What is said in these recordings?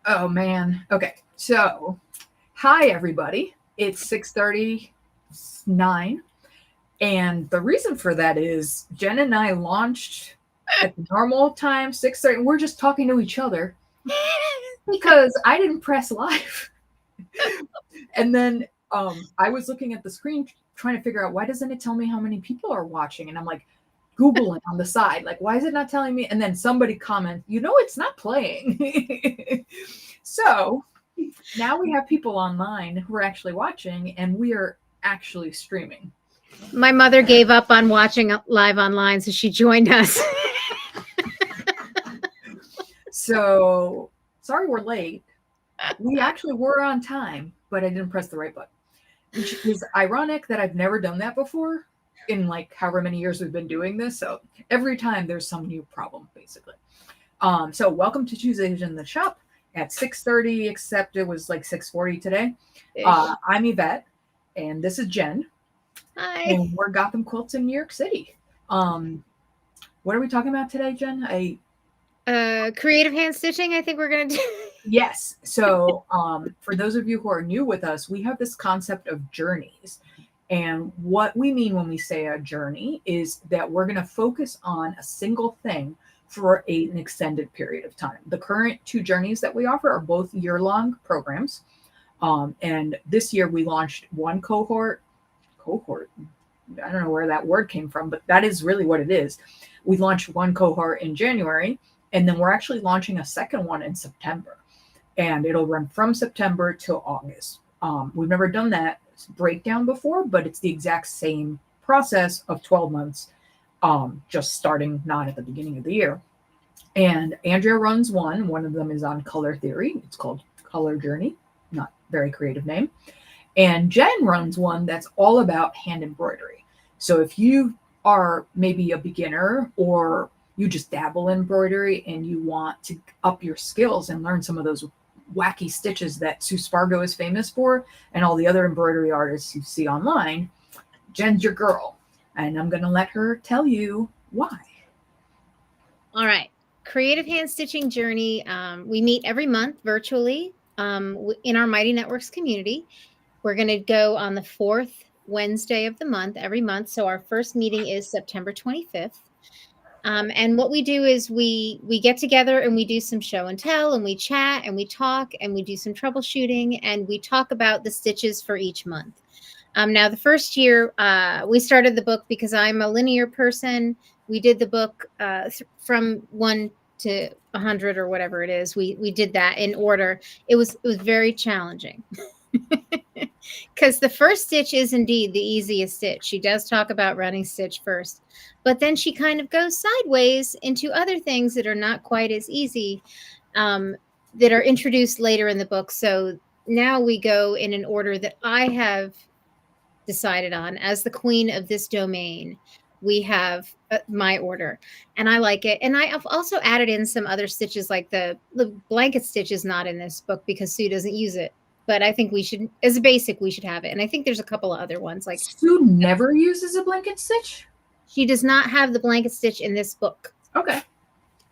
Oh man. Okay. So, hi everybody. It's 6:39, and the reason for that is Jen and I launched at the normal time, 6:30. We're just talking to each other because I didn't press live. And then I was looking at the screen trying to figure out why doesn't it tell me how many people are watching? And I'm like Googling on the side, like, why is it not telling me? And then somebody comments, it's not playing. So now we have people online who are actually watching, and we are actually streaming. My mother gave up on watching live online, so she joined us. So sorry we're late. We actually were on time, but I didn't press the right button, which is ironic that I've never done that before in like however many years we've been doing this. So every time there's some new problem, basically. So welcome to Tuesdays in the Shop at 6:30, except it was like 6:40 today. I'm Yvette, and this is Jen. Hi. And we're Gotham Quilts in New York City. What are we talking about today, Jen? Creative hand stitching, I think we're going to do. Yes. So for those of you who are new with us, we have this concept of journeys. And what we mean when we say a journey is that we're going to focus on a single thing for an extended period of time. The current two journeys that we offer are both year-long programs. And this year we launched one cohort. I don't know where that word came from, but that is really what it is. We launched one cohort in January, and then we're actually launching a second one in September. And it'll run from September till August. We've never done that breakdown before, but it's the exact same process of 12 months, just starting not at the beginning of the year. And Andrea runs one of them is on color theory. It's called Color Journey, not very creative name. And Jen runs one that's all about hand embroidery. So if you are maybe a beginner or you just dabble in embroidery and you want to up your skills and learn some of those wacky stitches that Sue Spargo is famous for and all the other embroidery artists you see online, Jen's your girl. And I'm going to let her tell you why. All right. Creative hand stitching journey. We meet every month virtually in our Mighty Networks community. We're going to go on the fourth Wednesday of the month every month. So our first meeting is September 25th. And what we do is we get together and we do some show and tell, and we chat and we talk and we do some troubleshooting, and we talk about the stitches for each month. Now, the first year we started the book because I'm a linear person. We did the book from 1 to 100 or whatever it is. We did that in order. It was very challenging. Because the first stitch is indeed the easiest stitch. She does talk about running stitch first, but then she kind of goes sideways into other things that are not quite as easy, that are introduced later in the book. So now we go in an order that I have decided on as the queen of this domain. We have my order, and I like it. And I have also added in some other stitches, like the blanket stitch is not in this book because Sue doesn't use it. But I think we should, as a basic, we should have it. And I think there's a couple of other ones. Like Sue never uses a blanket stitch? She does not have the blanket stitch in this book. Okay.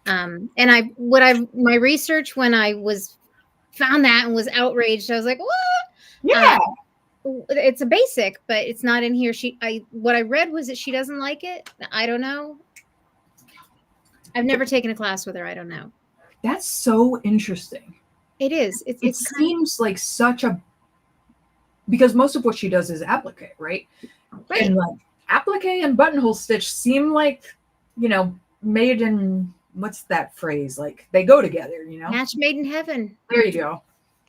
And my research when I found that and was outraged, I was like, what? Yeah. It's a basic, but it's not in here. What I read was that she doesn't like it. I don't know. I've never taken a class with her. I don't know. That's so interesting. It is. It seems like because most of what she does is applique, right? Right. And like applique and buttonhole stitch seem like, made in, what's that phrase? Like they go together, Match made in heaven. There you go.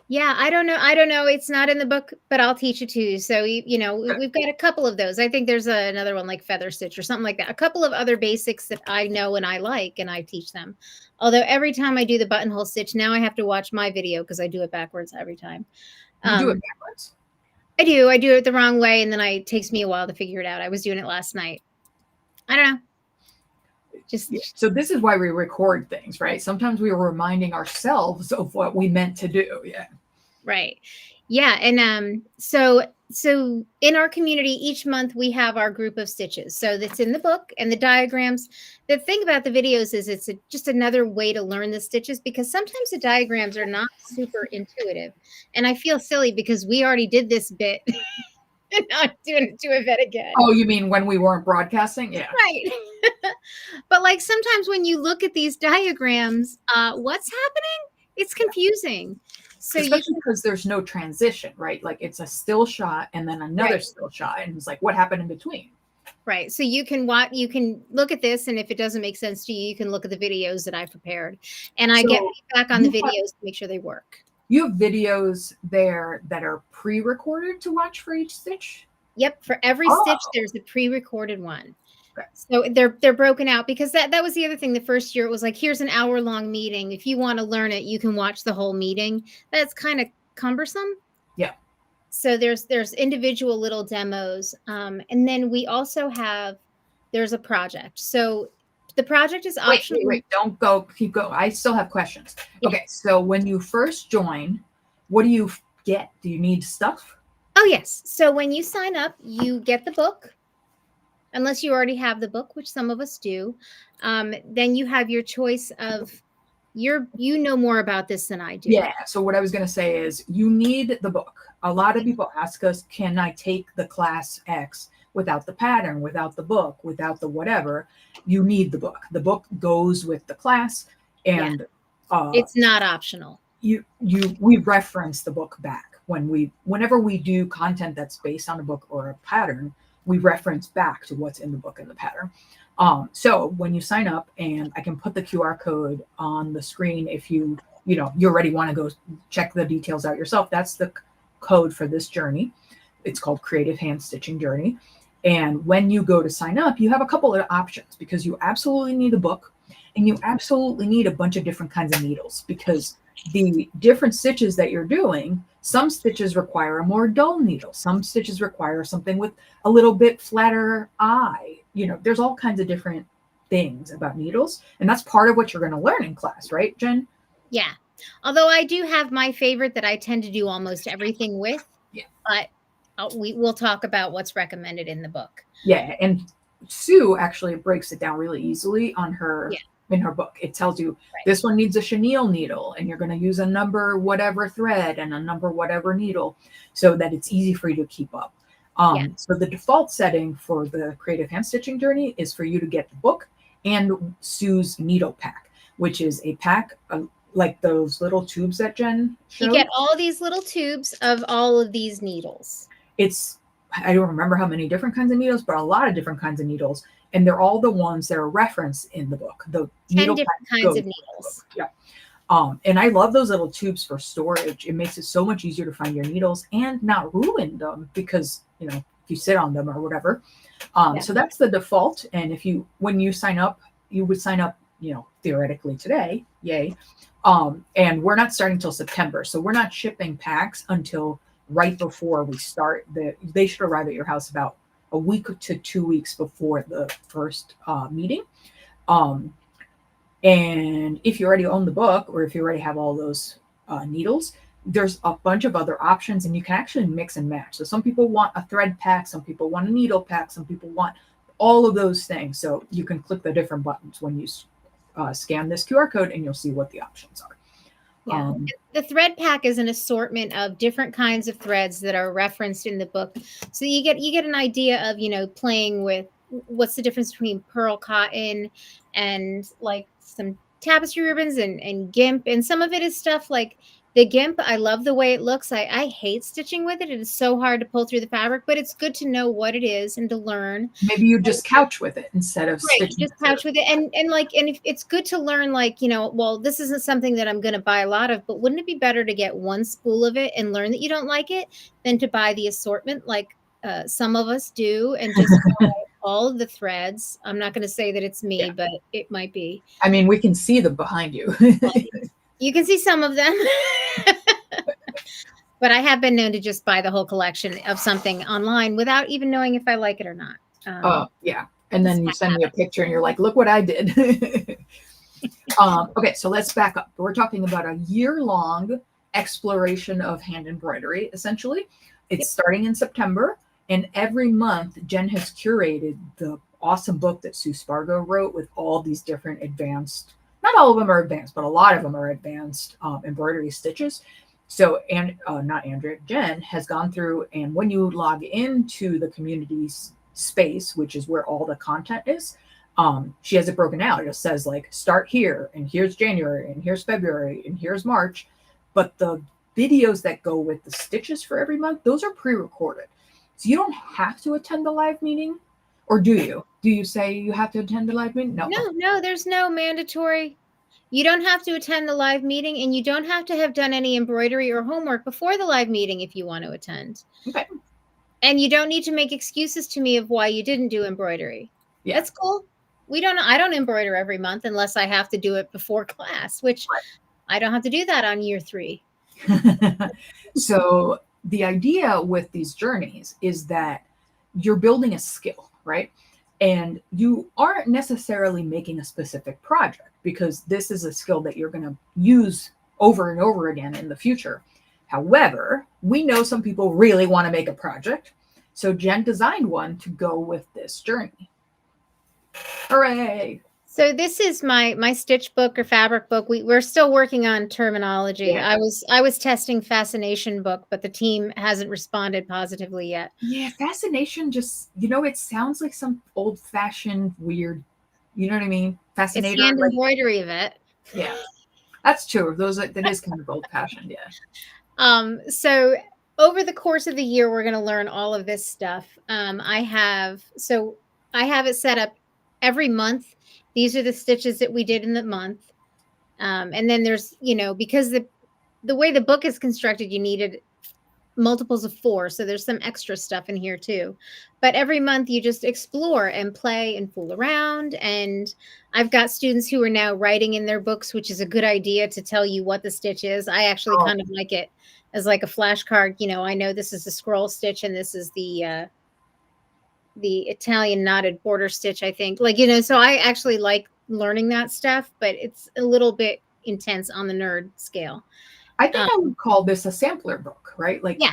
Yeah, I don't know. It's not in the book, but I'll teach it to you. So, we've got a couple of those. I think there's another one like feather stitch or something like that. A couple of other basics that I know and I like, and I teach them. Although every time I do the buttonhole stitch, now I have to watch my video because I do it backwards every time. You do it backwards? I do. I do it the wrong way, and then it takes me a while to figure it out. I was doing it last night. I don't know. So this is why we record things, right? Sometimes we are reminding ourselves of what we meant to do. Yeah. Right. Yeah, and so in our community each month we have our group of stitches. So that's in the book and the diagrams. The thing about the videos is it's just another way to learn the stitches because sometimes the diagrams are not super intuitive. And I feel silly because we already did this bit and I'm doing it to a bit again. Oh, you mean when we weren't broadcasting? Yeah. Right. But like sometimes when you look at these diagrams, what's happening? It's confusing. So you Especially can, because there's no transition, right? Like it's a still shot and then another right. still shot. And it's like, what happened in between? Right. So you can you can look at this, and if it doesn't make sense to you, you can look at the videos that I prepared. And I get So feedback on the you have, videos to make sure they work. you have videos there that are pre-recorded to watch for each stitch? Yep. For every stitch, Oh, there's a pre-recorded one. okay. So they're broken out because that was the other thing. The first year it was like, here's an hour-long meeting. If you want to learn it, you can watch the whole meeting. That's kind of cumbersome. Yeah. So there's individual little demos. And then we also have there's a project. So the project is optional. Wait. Don't go. Keep going. I still have questions. Yeah. Okay. So when you first join, what do you get? Do you need stuff? Oh, yes. So when you sign up, you get the book, unless you already have the book, which some of us do. Then you have your choice of you know more about this than I do. Yeah. So what I was going to say is you need the book. A lot of people ask us, can I take the class X without the pattern, without the book, without the whatever? You need the book. The book goes with the class, Yeah. and It's not optional. we reference the book back whenever we do content that's based on a book or a pattern. We reference back to what's in the book and the pattern. So when you sign up, and I can put the QR code on the screen if you already want to go check the details out yourself. That's the code for this journey. It's called Creative Hand Stitching Journey. And when you go to sign up, you have a couple of options because you absolutely need a book and you absolutely need a bunch of different kinds of needles because the different stitches that you're doing, some stitches require a more dull needle. Some stitches require something with a little bit flatter eye. There's all kinds of different things about needles. And that's part of what you're going to learn in class, right, Jen? Yeah. Although I do have my favorite that I tend to do almost everything with. Yeah. But we'll talk about what's recommended in the book. Yeah. And Sue actually breaks it down really easily on her in her book. It tells you this one needs a chenille needle and you're going to use a number whatever thread and a number whatever needle so that it's easy for you to keep up. So the default setting for the Creative Hand Stitching Journey is for you to get the book and Sue's needle pack, which is a pack like those little tubes that Jen showed. You get all these little tubes of all of these needles. I don't remember how many different kinds of needles, but a lot of different kinds of needles. And they're all the ones that are referenced in the book. The 10 different kinds of needles. Yeah. And I love those little tubes for storage. It makes it so much easier to find your needles and not ruin them because, if you sit on them or whatever. So that's the default. And when you sign up, you would sign up, theoretically today. Yay. And we're not starting till September. So we're not shipping packs until right before we start. They should arrive at your house about a week to 2 weeks before the first meeting. And if you already own the book or if you already have all those needles, there's a bunch of other options and you can actually mix and match. So some people want a thread pack, some people want a needle pack, some people want all of those things. So you can click the different buttons when you scan this QR code and you'll see what the options are. Yeah. The thread pack is an assortment of different kinds of threads that are referenced in the book. So you get an idea of, playing with what's the difference between pearl cotton and like some tapestry ribbons and gimp. And some of it is stuff like the gimp. I love the way it looks. I hate stitching with it. It is so hard to pull through the fabric, but it's good to know what it is and to learn. Maybe you just couch with it instead of stitching. Just couch with it. And if it's good to learn, well, this isn't something that I'm going to buy a lot of, but wouldn't it be better to get one spool of it and learn that you don't like it than to buy the assortment like some of us do and just buy all of the threads? I'm not going to say that it's me, but it might be. I mean, we can see them behind you. You can see some of them. But I have been known to just buy the whole collection of something online without even knowing if I like it or not. Yeah. And then you send me a picture and you're like, look what I did. Okay, so let's back up. We're talking about a year-long exploration of hand embroidery, essentially. It's Yep. starting in September, and every month, Jen has curated the awesome book that Sue Spargo wrote with all these different advanced, not all of them are advanced, but a lot of them are advanced embroidery stitches. So, and not Andrea, Jen has gone through, and when you log into the community's space, which is where all the content is, she has it broken out. It just says like start here, and here's January, and here's February, and here's March. But the videos that go with the stitches for every month, those are pre-recorded. So you don't have to attend the live meeting, or do you? Do you say you have to attend the live meeting? No. No, there's no mandatory. You don't have to attend the live meeting, and you don't have to have done any embroidery or homework before the live meeting if you want to attend. Okay. And you don't need to make excuses to me of why you didn't do embroidery. Yeah. That's cool. I don't embroider every month unless I have to do it before class, which I don't have to do that on year 3. So the idea with these journeys is that you're building a skill, right? And you aren't necessarily making a specific project, because this is a skill that you're going to use over and over again in the future. However, we know some people really want to make a project. So Jen designed one to go with this journey. Hooray! So this is my stitch book or fabric book. We're still working on terminology. Yeah. I was testing fascination book, but the team hasn't responded positively yet. Yeah, fascination just, it sounds like some old-fashioned weird, you know what I mean? It's Fascinator. hand Like, embroidery of it. yeah, that's true. That is kind of old-fashioned, yeah. So over the course of the year, we're going to learn all of this stuff. I have it set up every month. These are the stitches that we did in the month. And then there's, because the way the book is constructed, you needed multiples of 4. So there's some extra stuff in here too. But every month you just explore and play and fool around. And I've got students who are now writing in their books, which is a good idea to tell you what the stitch is. I actually kind of like it as like a flashcard. I know this is the scroll stitch and this is the Italian knotted border stitch, I think. So I actually like learning that stuff, but it's a little bit intense on the nerd scale. I think I would call this a sampler book, right? Like, yeah,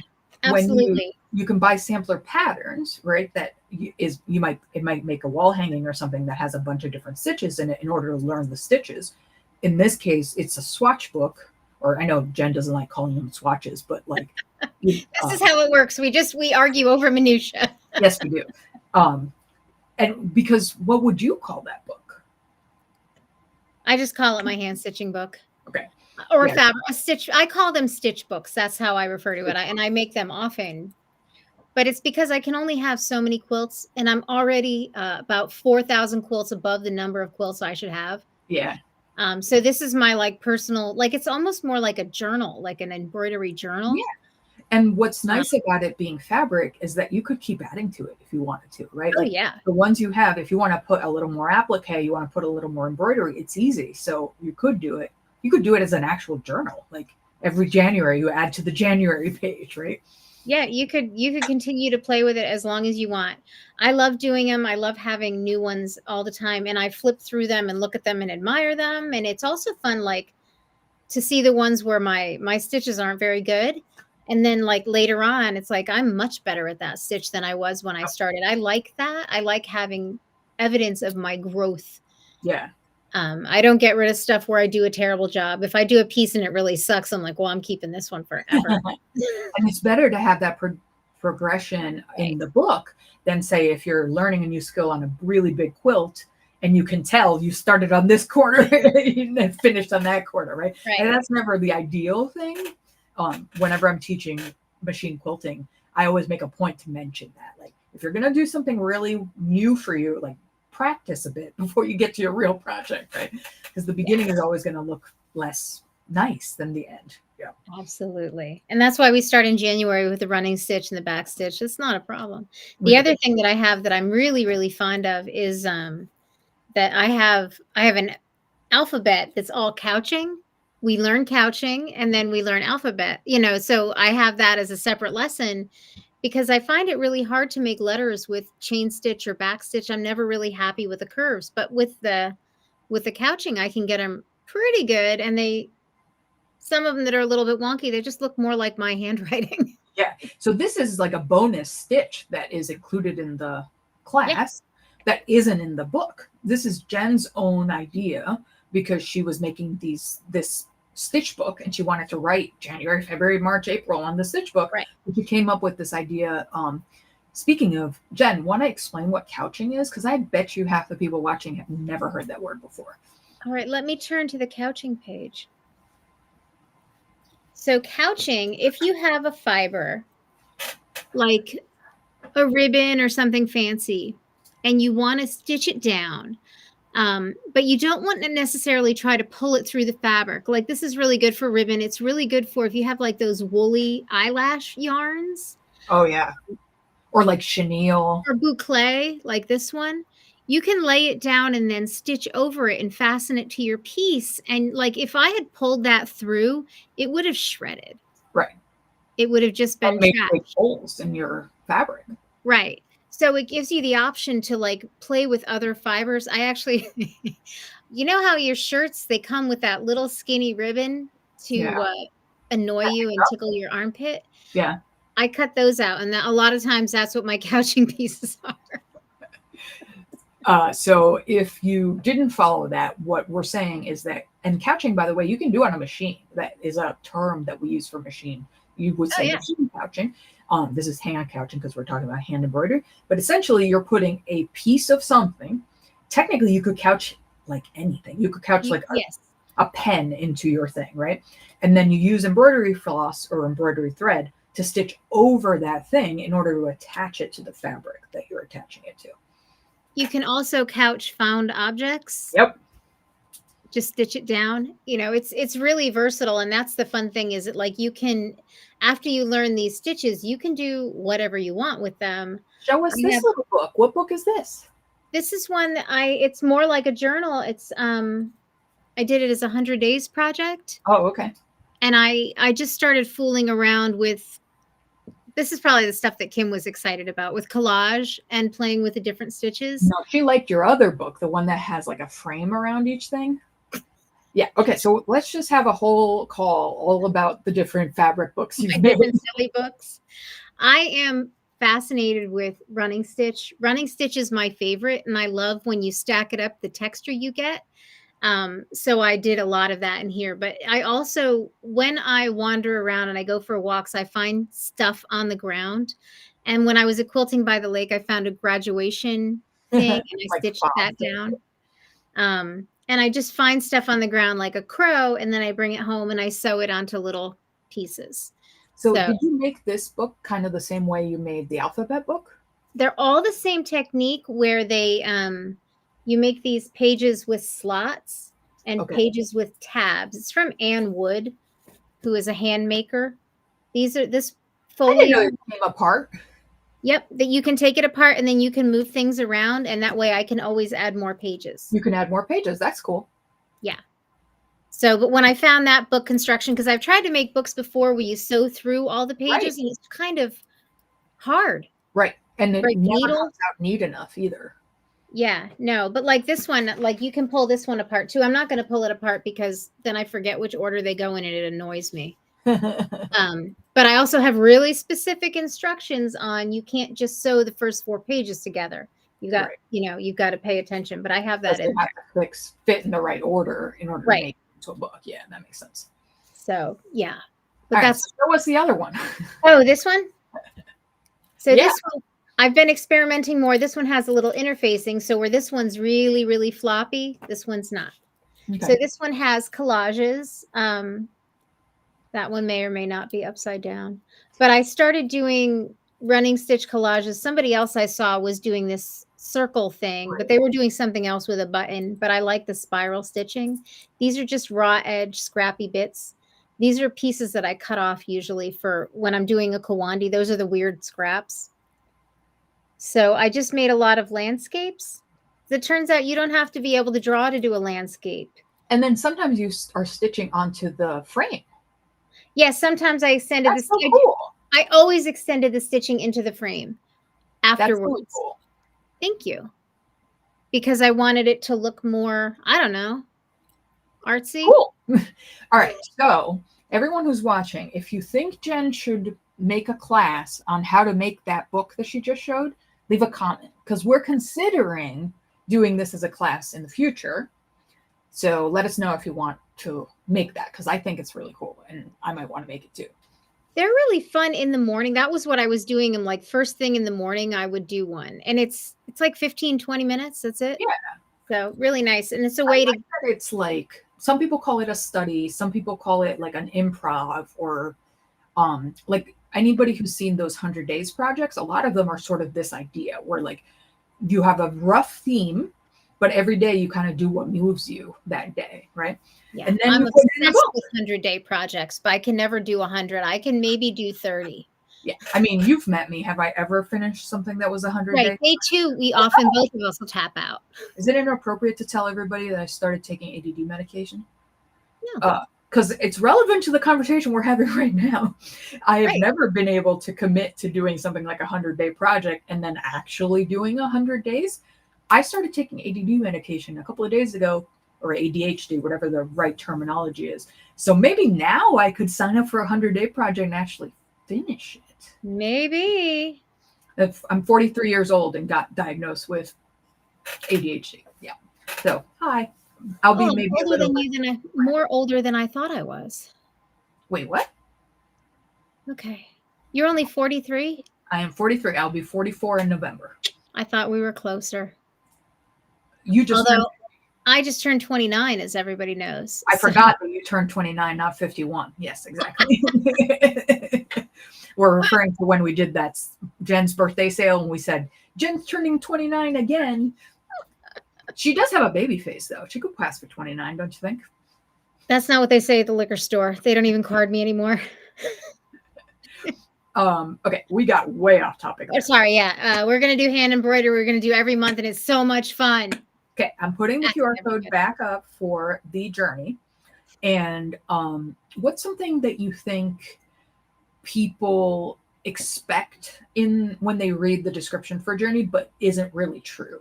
when absolutely. you can buy sampler patterns, right? That it might make a wall hanging or something that has a bunch of different stitches in it in order to learn the stitches. In this case, it's a swatch book, or I know Jen doesn't like calling them swatches, but like this is how it works. We argue over minutia. Yes, we do. And because what would you call that book? I just call it my hand stitching book. Okay. Or fabric, a stitch. I call them stitch books. That's how I refer to it. And I make them often. But it's because I can only have so many quilts, and I'm already about 4,000 quilts above the number of quilts I should have. Yeah. So this is my personal, it's almost more like a journal, like an embroidery journal. Yeah. And what's nice about it being fabric is that you could keep adding to it if you wanted to, right? Oh, yeah. The ones you have, if you want to put a little more applique, you want to put a little more embroidery, it's easy. So you could do it. You could do it as an actual journal. Like every January, you add to the January page, right? Yeah, you could continue to play with it as long as you want. I love doing them. I love having new ones all the time. And I flip through them and look at them and admire them. And it's also fun, to see the ones where my stitches aren't very good. And then later on, it's like, I'm much better at that stitch than I was when I started. I like that. I like having evidence of my growth. Yeah. I don't get rid of stuff where I do a terrible job. If I do a piece and it really sucks, I'm like, well, I'm keeping this one forever. And it's better to have that progression in the book than say if you're learning a new skill on a really big quilt and you can tell you started on this corner and finished on that corner, right? And that's never the ideal thing. Whenever I'm teaching machine quilting, I always make a point to mention that, like, if you're going to do something really new for you, like, practice a bit before you get to your real project, right? Because the beginning is always going to look less nice than the end. Yeah, absolutely. And that's why we start in January with the running stitch and the back stitch. It's not a problem. The other thing that I have that I'm really, really fond of is that I have an alphabet that's all couching. We learn couching and then we learn alphabet, so I have that as a separate lesson because I find it really hard to make letters with chain stitch or back stitch. I'm never really happy with the curves, but with the couching, I can get them pretty good. And some of them that are a little bit wonky, they just look more like my handwriting. Yeah. So this is like a bonus stitch that is included in the Yeah. class that isn't in the book. This is Jen's own idea because she was making this stitch book and she wanted to write January, February, March, April on the stitch book. Right. But she came up with this idea. Speaking of, Jen, want to explain what couching is? Because I bet you half the people watching have never heard that word before. All right, let me turn to the couching page. So couching, if you have a fiber, like a ribbon or something fancy, and you want to stitch it down, but you don't want to necessarily try to pull it through the fabric. Like this is really good for ribbon. It's really good for if you have like those woolly eyelash yarns. Oh, yeah. Or like chenille. Or boucle, like this one. You can lay it down and then stitch over it and fasten it to your piece. And like if I had pulled that through, it would have shredded. Right. It would have just been make trash. holes in your fabric. Right. So it gives you the option to like play with other fibers. I actually, you know how your shirts, they come with that little skinny ribbon to annoy you and tickle your armpit? Yeah. I cut those out. And that, a lot of times that's what my couching pieces are. So if you didn't follow that, what we're saying is that, and couching, by the way, you can do on a machine. That is a term that we use for machine. You would say machine couching. This is hand couching because we're talking about hand embroidery. But essentially, you're putting a piece of something. Technically, you could couch like anything. You could couch like a pen into your thing, right? And then you use embroidery floss or embroidery thread to stitch over that thing in order to attach it to the fabric that you're attaching it to. You can also couch found objects. Yep. Just stitch it down. You know, it's really versatile. And that's the fun thing is that like you can, after you learn these stitches, you can do whatever you want with them. Show us this little book. What book is this? This is one that it's more like a journal. It's, I did it as a 100 days project. Oh, okay. And I just started fooling around with, this is probably the stuff that Kim was excited about, with collage and playing with the different stitches. No, she liked your other book, the one that has like a frame around each thing. Yeah. Okay. So let's just have a whole call all about the different fabric books you've made. Different silly books. I am fascinated with running stitch. Running stitch is my favorite, and I love when you stack it up, the texture you get. So I did a lot of that in here, but I also, when I wander around and I go for walks, I find stuff on the ground. And when I was at Quilting by the Lake, I found a graduation thing and I like stitched that down. And I just find stuff on the ground like a crow, and then I bring it home and I sew it onto little pieces. So did you make this book kind of the same way you made the alphabet book? They're all the same technique where they, you make these pages with slots and pages with tabs. It's from Ann Wood, who is a hand maker. These are this folio. I didn't know it came apart. Yep, that you can take it apart and then you can move things around, and that way I can always add more pages. You can add more pages. That's cool. Yeah. So, but when I found that book construction, because I've tried to make books before where you sew through all the pages, and it's kind of hard. Right. And it never comes out neat enough either. Yeah, no, but like this one, like you can pull this one apart too. I'm not going to pull it apart because then I forget which order they go in and it annoys me. But I also have really specific instructions on you can't just sew the first 4 pages together. You got, you know, you've got to pay attention, but I have that in there. Fit in the right order in order to make it into a book. Yeah, that makes sense. So, yeah. But that's so what's the other one? Oh, this one? So this one, I've been experimenting more. This one has a little interfacing. So where this one's really, really floppy, this one's not. Okay. So this one has collages. That one may or may not be upside down. But I started doing running stitch collages. Somebody else I saw was doing this circle thing, but they were doing something else with a button. But I like the spiral stitching. These are just raw edge, scrappy bits. These are pieces that I cut off usually for when I'm doing a Kawandi. Those are the weird scraps. So I just made a lot of landscapes. It turns out you don't have to be able to draw to do a landscape. And then sometimes you are stitching onto the frame. Yes, sometimes I extended the stitching. So cool. I always extended the stitching into the frame afterwards. That's really cool. Thank you. Because I wanted it to look more, I don't know, artsy. Cool. All right. So everyone who's watching, if you think Jen should make a class on how to make that book that she just showed, leave a comment, because we're considering doing this as a class in the future. So let us know if you want to make that, because I think it's really cool and I might want to make it too. They're really fun in the morning. That was what I was doing. And like first thing in the morning, I would do one. And it's like 15, 20 minutes. That's it. Yeah. So really nice. And it's a I way like to. that it's like, some people call it a study, some people call it like an improv, or like anybody who's seen those 100 Days projects, a lot of them are sort of this idea where like you have a rough theme, but every day you kind of do what moves you that day, right? Yeah, And then I'm you put it in a obsessed book. with 100-day projects, but I can never do 100. I can maybe do 30. Yeah, I mean, you've met me. Have I ever finished something that was 100 Right. days? Day 2, we often both of us will tap out. Is it inappropriate to tell everybody that I started taking ADD medication? No. Because it's relevant to the conversation we're having right now. I have Right. never been able to commit to doing something like a 100-day project and then actually doing 100 days. I started taking ADD medication a couple of days ago, or ADHD, whatever the right terminology is. So maybe now I could sign up for a 100-day project and actually finish it. Maybe. If I'm 43 years old and got diagnosed with ADHD. Yeah. So, hi. I'll be maybe a little more older than I thought I was. Wait, what? Okay. You're only 43? I am 43. I'll be 44 in November. I thought we were closer. You just Although I just turned 29, as everybody knows. I forgot that you turned 29, not 51. Yes, exactly. We're referring to when we did that Jen's birthday sale and we said, Jen's turning 29 again. She does have a baby face, though. She could pass for 29, don't you think? That's not what they say at the liquor store. They don't even card me anymore. Okay, we got way off topic. Oh, sorry, yeah. We're going to do hand embroidery. We're going to do every month, and it's so much fun. Okay, I'm putting the QR code back up for the journey. And what's something that you think people expect in when they read the description for journey but isn't really true?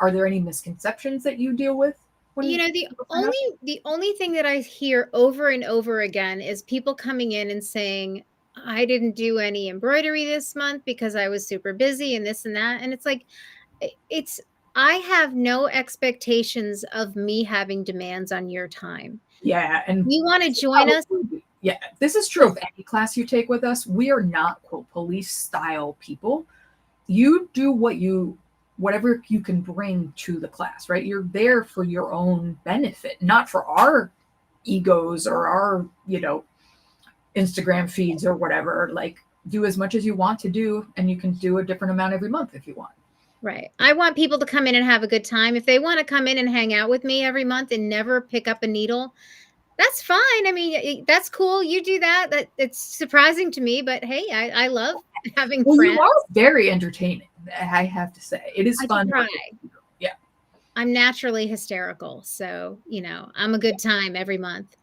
Are there any misconceptions that you deal with? The only thing that I hear over and over again is people coming in and saying, I didn't do any embroidery this month because I was super busy and this and that. And it's like, I have no expectations of me having demands on your time. Yeah. And you want to join us? Yeah, this is true of any class you take with us. We are not, quote, police style people. You do whatever you can bring to the class, right? You're there for your own benefit, not for our egos or our, Instagram feeds or whatever. Like, do as much as you want to do, and you can do a different amount every month if you want. Right. I want people to come in and have a good time. If they want to come in and hang out with me every month and never pick up a needle, that's fine. I mean, that's cool. You do that. It's surprising to me, but hey, I love having friends. You are very entertaining, I have to say. It is fun. Yeah. I'm naturally hysterical. So, I'm a good time every month.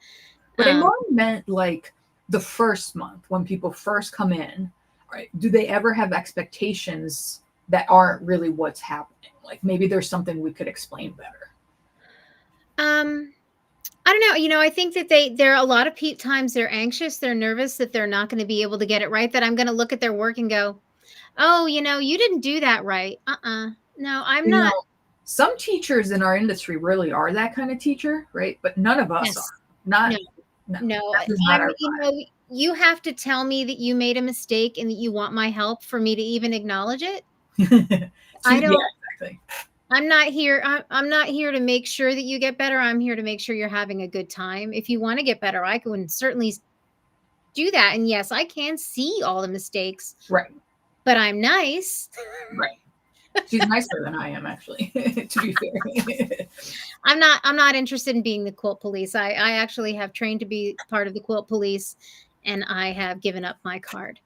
But I more meant like the first month when people first come in, right? Do they ever have expectations that aren't really what's happening? Like maybe there's something we could explain better. I don't know. I think that there are a lot of times they're anxious, they're nervous that they're not going to be able to get it right, that I'm going to look at their work and go, oh, you didn't do that right. No, I'm not. Some teachers in our industry really are that kind of teacher, right? But none of us are. Not. No. You have to tell me that you made a mistake and that you want my help for me to even acknowledge it. I don't. Yeah, exactly. I'm not here to make sure that you get better. I'm here to make sure you're having a good time. If you want to get better, I can certainly do that. And yes, I can see all the mistakes. Right. But I'm nice. Right. She's nicer than I am, actually, to be fair. I'm not interested in being the quilt police. I actually have trained to be part of the quilt police, and I have given up my card.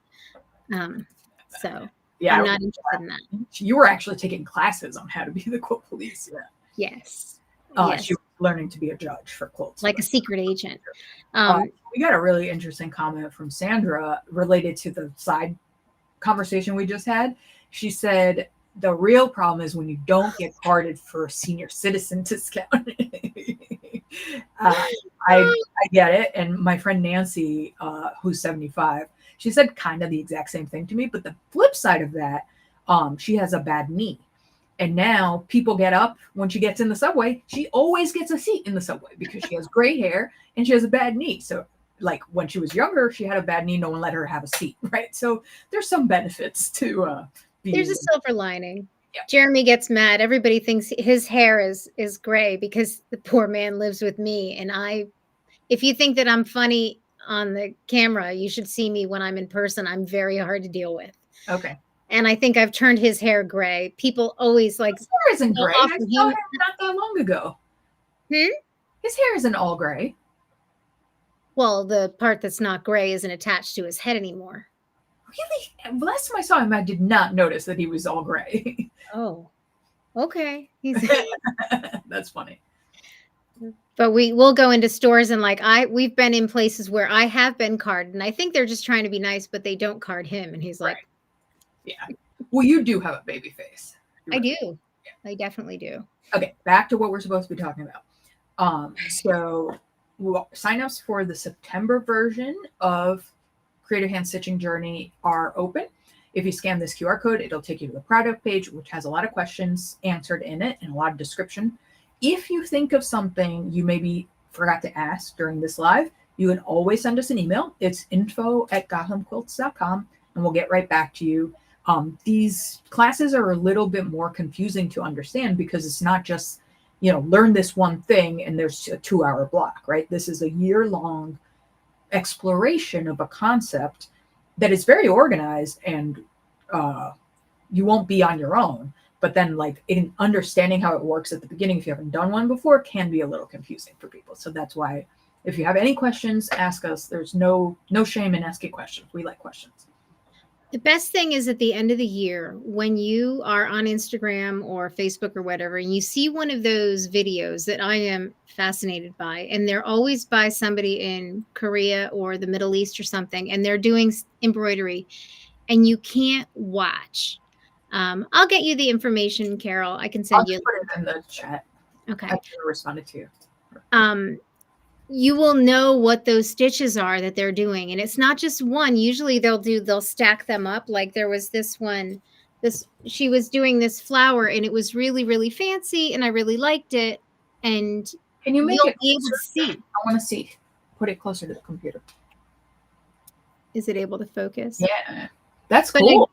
So yeah, I'm not interested in that. You were actually taking classes on how to be the quilt police. Yeah. Yes. She was learning to be a judge for quilts. Like a secret agent. We got a really interesting comment from Sandra related to the side conversation we just had. She said, the real problem is when you don't get carded for a senior citizen discount. uh, I get it. And my friend Nancy, who's 75, she said kind of the exact same thing to me. But the flip side of that, she has a bad knee. And now people get up when she gets in the subway. She always gets a seat in the subway because she has gray hair and she has a bad knee. So, like when she was younger, she had a bad knee. No one let her have a seat, right? So there's some benefits to There's being. a silver lining. Yeah. Jeremy gets mad. Everybody thinks his hair is gray because the poor man lives with me. And if you think that I'm funny on the camera, you should see me when I'm in person. I'm very hard to deal with. Okay. And I think I've turned his hair gray. People always like His hair isn't gray. I offer saw him. him not that long ago. Hmm? His hair isn't all gray. Well, the part that's not gray isn't attached to his head anymore. Really? Last time I saw him, I did not notice that he was all gray. Oh, okay. That's funny. But we'll go into stores and we've been in places where I have been carded, and I think they're just trying to be nice, but they don't card him, and he's like, right. Yeah. Well, you do have a baby face. I do. Yeah. I definitely do. Okay, back to what we're supposed to be talking about. So signups for the September version of Creative Hand Stitching Journey are open. If you scan this QR code, it'll take you to the product page, which has a lot of questions answered in it and a lot of description. If you think of something you maybe forgot to ask during this live, you can always send us an email. It's info@gothamquilts.com, and we'll get right back to you. These classes are a little bit more confusing to understand because it's not just, learn this one thing and there's a 2-hour block, right? This is a year-long exploration of a concept that is very organized, and you won't be on your own. But then, in understanding how it works at the beginning, if you haven't done one before, can be a little confusing for people. So that's why, if you have any questions, ask us. There's no shame in asking questions. We like questions. The best thing is at the end of the year, when you are on Instagram or Facebook or whatever, and you see one of those videos that I am fascinated by, and they're always by somebody in Korea or the Middle East or something, and they're doing embroidery, and you can't watch. I'll get you the information, Carol. I can send I'll you. Put it in the chat. Okay. I responded to you. You will know what those stitches are that they're doing. And it's not just one. Usually they'll stack them up. Like there was this one, she was doing this flower and it was really, really fancy and I really liked it. And can you make you'll it be able to see. I want to see. Put it closer to the computer. Is it able to focus? Yeah. That's cool.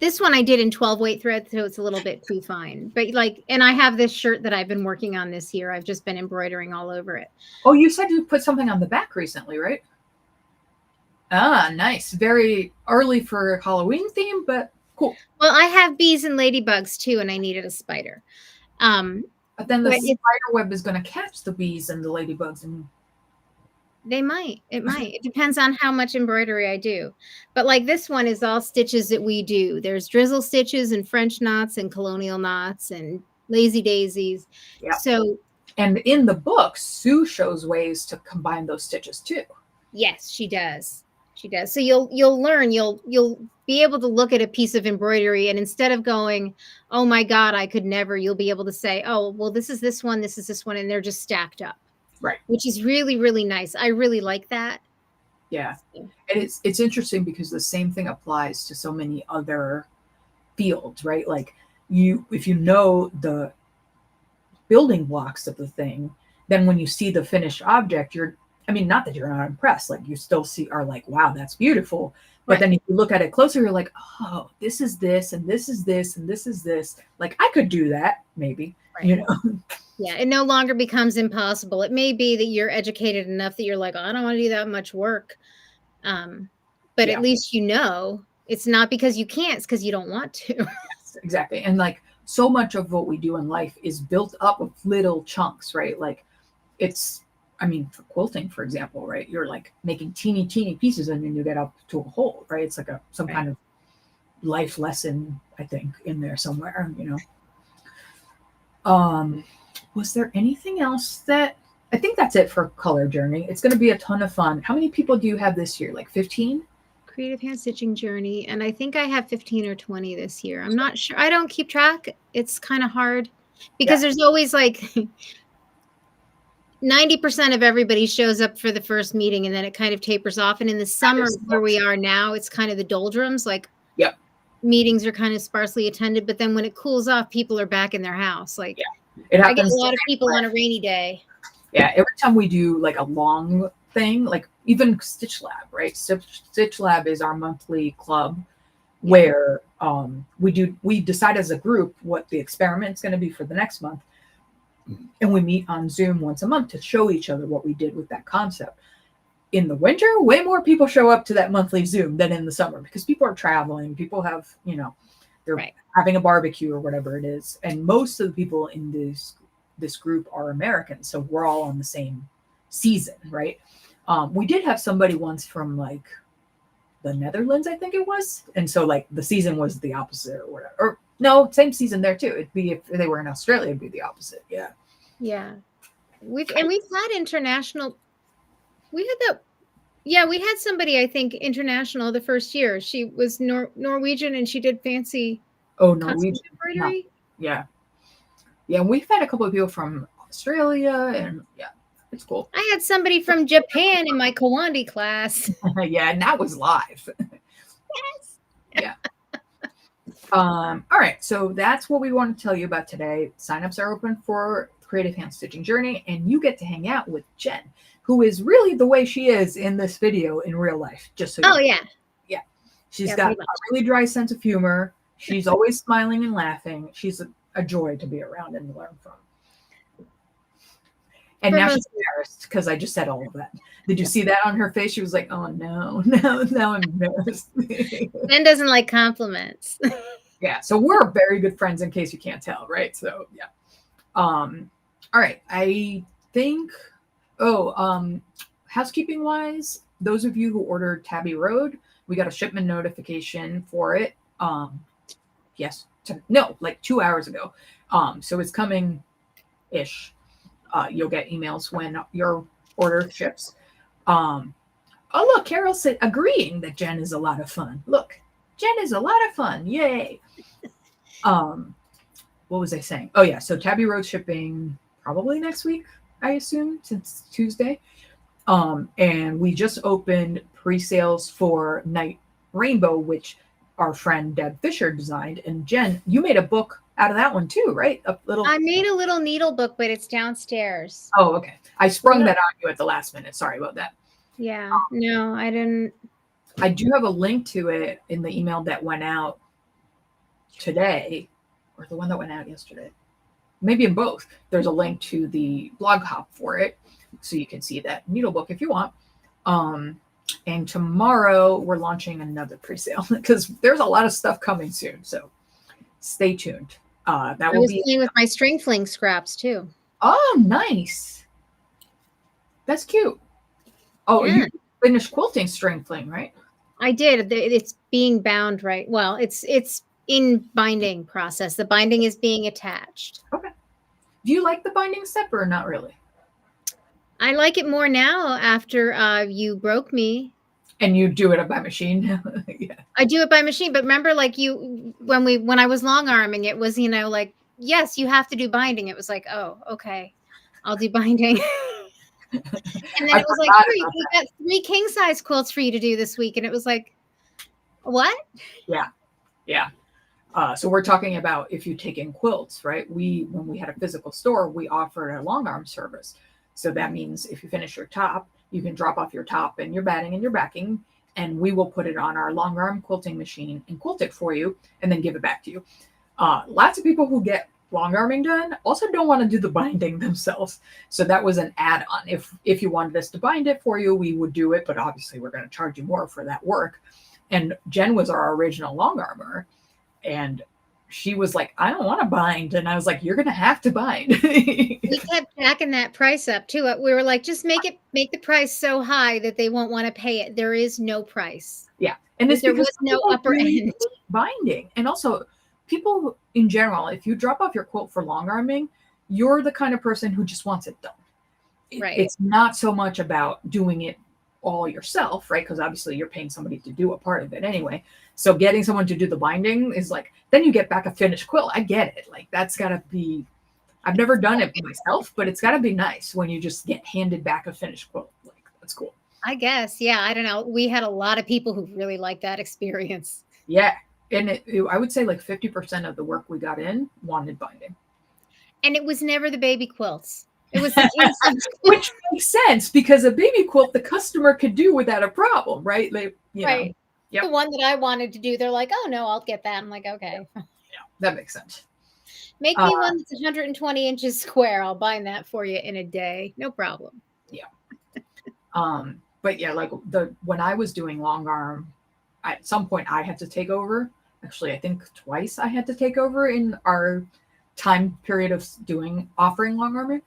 This one I did in 12 weight thread, so it's a little bit too fine. But and I have this shirt that I've been working on this year. I've just been embroidering all over it. Oh, you said you put something on the back recently, right? Ah, nice. Very early for Halloween theme, but cool. Well, I have bees and ladybugs too, and I needed a spider. But then the spider web is going to catch the bees and the ladybugs, and they might. It might. It depends on how much embroidery I do. But this one is all stitches that we do. There's drizzle stitches and French knots and colonial knots and lazy daisies. Yeah. So, and in the book, Sue shows ways to combine those stitches too. Yes, she does. She does. So you'll learn. You'll be able to look at a piece of embroidery, and instead of going, "Oh my God, I could never," you'll be able to say, "Oh, well, this is this one, and they're just stacked up." Right. Which is really, really nice. I really like that. Yeah. And it's interesting because the same thing applies to so many other fields, right? If you know the building blocks of the thing, then when you see the finished object, not that you're not impressed, you still are wow, that's beautiful. But then if you look at it closer, you're like, oh, this is this, and this is this, and this is this. I could do that, maybe, right. Yeah, it no longer becomes impossible. It may be that you're educated enough that you're like, oh, I don't want to do that much work. But at least it's not because you can't, it's because you don't want to. Yes, exactly. And so much of what we do in life is built up of little chunks, right? For quilting, for example, right? You're making teeny pieces and then you get up to a whole, right? It's some kind of life lesson, I think, in there somewhere, Was there anything else I think that's it for Color Journey. It's going to be a ton of fun. How many people do you have this year? 15? Creative Hand Stitching Journey. And I think I have 15 or 20 this year. I'm not sure. I don't keep track. It's kind of hard because there's always 90% of everybody shows up for the first meeting, and then it kind of tapers off. And in the summer where we are now, it's kind of the doldrums. Like, yep, meetings are kind of sparsely attended, but then when it cools off, people are back in their house. Like, it I get happens. a lot of people on a rainy day. Yeah, every time we do like a long thing, like even Stitch Lab, right? Stitch Lab is our monthly club where we decide as a group what the experiment's going to be for the next month, and we meet on Zoom once a month to show each other what we did with that concept. In the winter, way more people show up to that monthly Zoom than in the summer because people are traveling, people have, they're having a barbecue or whatever it is, and most of the people in this group are Americans, so we're all on the same season, right? We did have somebody once from like the Netherlands, I think it was, and so like the season was the opposite or whatever. Or no, same season there too. It'd be if they were in Australia, it'd be the opposite. Yeah. We've had international. We had that. Yeah, we had somebody, I think, international the first year. She was Norwegian, and she did fancy. Norwegian embroidery. Yeah. We've had a couple of people from Australia, and it's cool. I had somebody from Japan in my Kawandi class. Yeah, and that was live. Yes. Yeah. All right, so that's what we want to tell you about today. Signups are open for Creative Hand Stitching Journey, and you get to hang out with Jen, who is really the way she is in this video in real life. Just so you know. Yeah. She's got a really dry sense of humor. She's always smiling and laughing. She's a joy to be around and learn from. And now she's embarrassed because I just said all of that. Did you see that on her face? She was like, "Oh no, now I'm embarrassed." Ben doesn't like compliments. Yeah, so we're very good friends in case you can't tell, right? So yeah. All right. I think housekeeping wise, those of you who ordered Tabby Road, we got a shipment notification for it. Like 2 hours ago. So it's coming ish. You'll get emails when your order ships. Oh look, Carol said agreeing that Jen is a lot of fun. Look, Jen is a lot of fun. Yay. What was I saying? Oh yeah, so Tabby Road shipping probably next week, I assume, since Tuesday. And we just opened pre-sales for Night Rainbow, which our friend Deb Fisher designed. And Jen, you made a book out of that one too, right? I made a little needle book, but it's downstairs. Oh, okay. I sprung that on you at the last minute. Sorry about that. Yeah. No, I didn't. I do have a link to it in the email that went out today, or the one that went out yesterday. Maybe in both. There's a link to the blog hop for it, so you can see that needle book if you want. And tomorrow we're launching another pre-sale because there's a lot of stuff coming soon. So stay tuned. I was playing with my string fling scraps too. Oh, nice. That's cute. Oh, you finished quilting string fling, right? I did. It's being bound right. Well, it's in binding process. The binding is being attached. Okay. Do you like the binding step or not really? I like it more now after you broke me. And you do it by machine? Yeah. I do it by machine, but remember, like when I was long arming, it was, like, yes, you have to do binding. It was like, oh, okay, I'll do binding. And then it was like, we got 3 king size quilts for you to do this week. And it was like, what? Yeah. So we're talking about if you take in quilts, right? When we had a physical store, we offered a long arm service. So that means if you finish your top, you can drop off your top and your batting and your backing, and we will put it on our long arm quilting machine and quilt it for you and then give it back to you. Lots of people who get long arming done also don't want to do the binding themselves. So that was an add-on. If you wanted us to bind it for you, we would do it, but obviously we're going to charge you more for that work. And Jen was our original long armor, and she was like, I don't want to bind. And I was like, you're going to have to bind. We kept jacking that price up too. We were like, just make the price so high that they won't want to pay it. There is no price. Yeah. And there was no upper end. Binding. And also people in general, if you drop off your quilt for long arming, you're the kind of person who just wants it done. Right. It's not so much about doing it all yourself, right? Because obviously you're paying somebody to do a part of it anyway. So getting someone to do the binding is like, then you get back a finished quilt. I get it. Like that's gotta be, I've never done it myself, but it's got to be nice when you just get handed back a finished quilt. Like, that's cool. I guess. Yeah. I don't know. We had a lot of people who really liked that experience. Yeah. And I would say like 50% of the work we got in wanted binding. And it was never the baby quilts. It was the inside Which makes sense because a baby quilt the customer could do without a problem, right? Like, right. know. Yep. The one that I wanted to do, they're like, oh no, I'll get that. I'm like, okay. Yeah, that makes sense. Make me one that's 120 inches square. I'll bind that for you in a day. No problem. Yeah. But yeah, like when I was doing long arm, at some point I had to take over. Actually, I think twice I had to take over in our time period of offering long armor.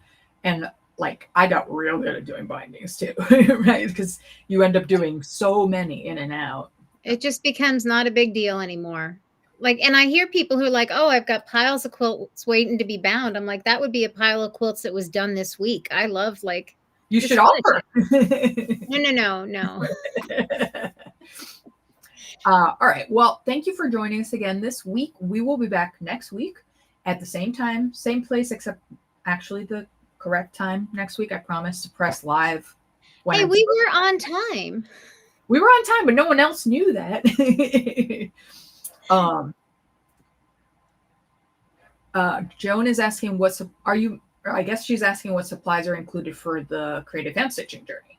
And like I got real good at doing bindings too, right? Because you end up doing so many in and out. It just becomes not a big deal anymore. Like, and I hear people who are like, oh, I've got piles of quilts waiting to be bound. I'm like, that would be a pile of quilts that was done this week. I love like you should offer. No. All right. Well, thank you for joining us again this week. We will be back next week at the same time, same place, except actually the correct time next week. I promise to press live. Hey, we were on time. We were on time, but no one else knew that. Joan is asking I guess she's asking what supplies are included for the creative hand stitching journey.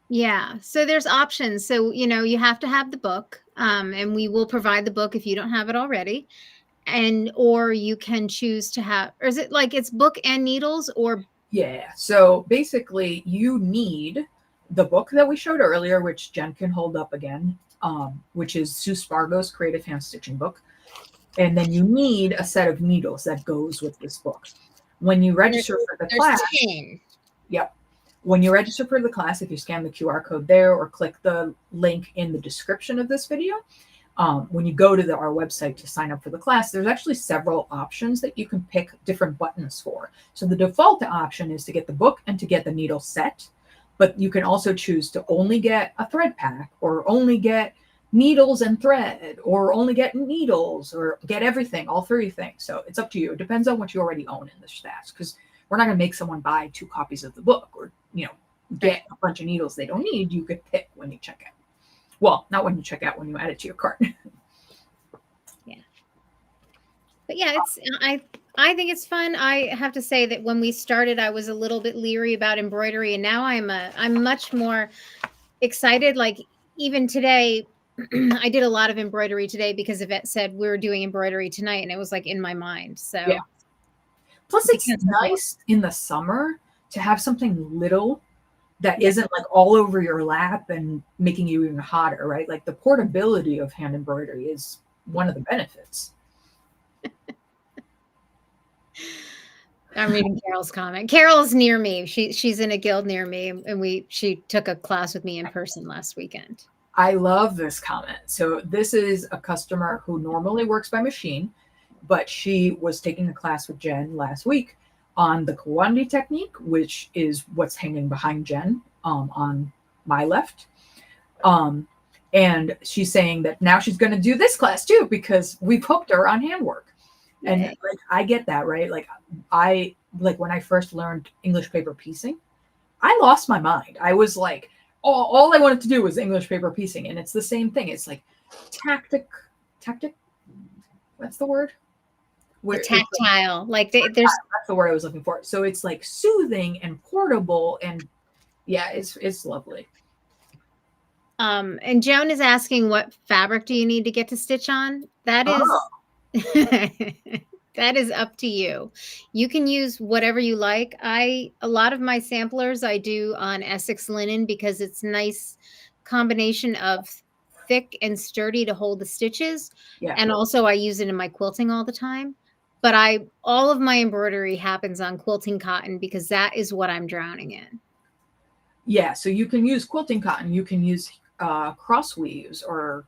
Yeah. So there's options. So, you have to have the book, and we will provide the book if you don't have it already. Or you can choose to have, or is it like it's book and needles or? Yeah. So basically you need the book that we showed earlier, which Jen can hold up again, which is Sue Spargo's Creative Hand Stitching book. And then you need a set of needles that goes with this book. When you register for the class, 10. Yep. When you register for the class, if you scan the QR code there or click the link in the description of this video, when you go to our website to sign up for the class, there's actually several options that you can pick different buttons for. So the default option is to get the book and to get the needle set, but you can also choose to only get a thread pack or only get needles and thread or only get needles or get everything, all three things. So it's up to you. It depends on what you already own in the stats, because we're not going to make someone buy 2 copies of the book or, get a bunch of needles they don't need. You could pick when you check out. Well, not when you check out, when you add it to your cart. Yeah. But yeah, I think it's fun. I have to say that when we started, I was a little bit leery about embroidery, and now I'm much more excited. Like even today, I did a lot of embroidery today because Yvette said we were doing embroidery tonight, and it was like in my mind. So yeah. Plus, it's nice in the summer to have something little that isn't like all over your lap and making you even hotter, right? Like the portability of hand embroidery is one of the benefits. I'm reading Carol's comment. Carol's near me. She's in a guild near me, and she took a class with me in person last weekend. I love this comment. So this is a customer who normally works by machine, but she was taking a class with Jen last week on the Kawandi technique, which is what's hanging behind Jen on my left. And she's saying that now she's going to do this class too, because we've hooked her on handwork. And like, I get that, right? Like when I first learned English paper piecing, I lost my mind. I was like, all I wanted to do was English paper piecing. And it's the same thing. It's like tactic. That's the word. Tactile. Like there's that's the word I was looking for. So it's like soothing and portable, and yeah, it's lovely. And Joan is asking, what fabric do you need to get to stitch on? That is up to you. You can use whatever you like. A lot of my samplers I do on Essex linen because it's nice combination of thick and sturdy to hold the stitches. Yeah. And also I use it in my quilting all the time. But all of my embroidery happens on quilting cotton because that is what I'm drowning in. Yeah, so you can use quilting cotton. You can use cross weaves or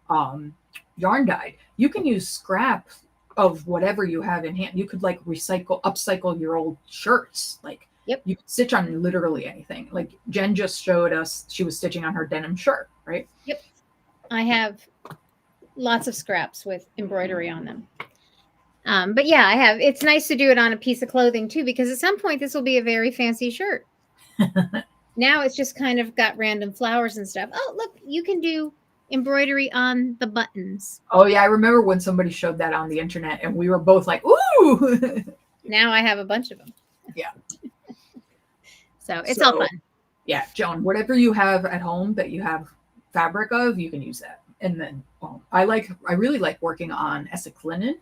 yarn dyed. You can use scrap of whatever you have in hand. You could like upcycle your old shirts. Like yep. You could stitch on literally anything. Like Jen just showed us she was stitching on her denim shirt, right? Yep. I have lots of scraps with embroidery on them. But yeah, I have. It's nice to do it on a piece of clothing too, because at some point this will be a very fancy shirt. Now it's just kind of got random flowers and stuff. Oh, look, you can do embroidery on the buttons. Oh yeah, I remember when somebody showed that on the internet, and we were both like, "Ooh!" Now I have a bunch of them. Yeah. So it's all fun. Yeah, Joan, whatever you have at home that you have fabric of, you can use that. And then I really like working on Essex linen,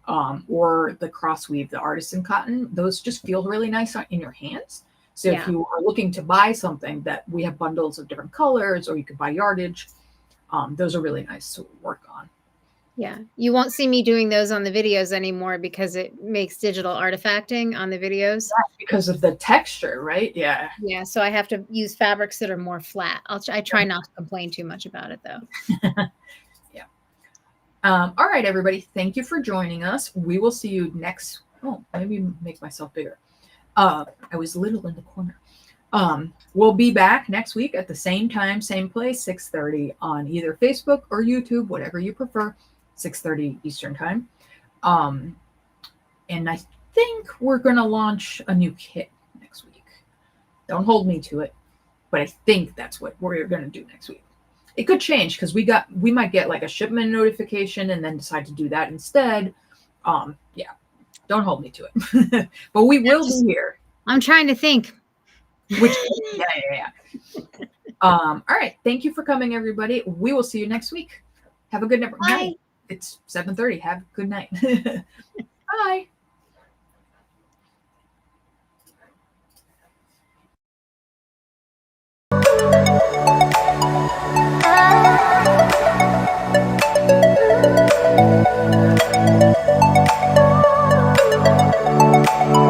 or the cross weave, the artisan cotton. Those just feel really nice in your hands. So if you are looking to buy something, that we have bundles of different colors, or you could buy yardage. Those are really nice to work on. Yeah, you won't see me doing those on the videos anymore because it makes digital artifacting on the videos. Yeah, because of the texture, right? Yeah. Yeah, so I have to use fabrics that are more flat. I try not to complain too much about it, though. Yeah. All right, everybody. Thank you for joining us. We will see you next. Oh, maybe make myself bigger. I was little in the corner. We'll be back next week at the same time, same place, 6:30 on either Facebook or YouTube, whatever you prefer, 6:30 Eastern time. And I think we're going to launch a new kit next week. Don't hold me to it, but I think that's what we're going to do next week. It could change because we might get like a shipment notification and then decide to do that instead. Yeah, don't hold me to it, but we will be here. I'm trying to think. Yeah. All right. Thank you for coming, everybody. We will see you next week. Have a good night. Bye. It's 7:30. Have a good night. Bye.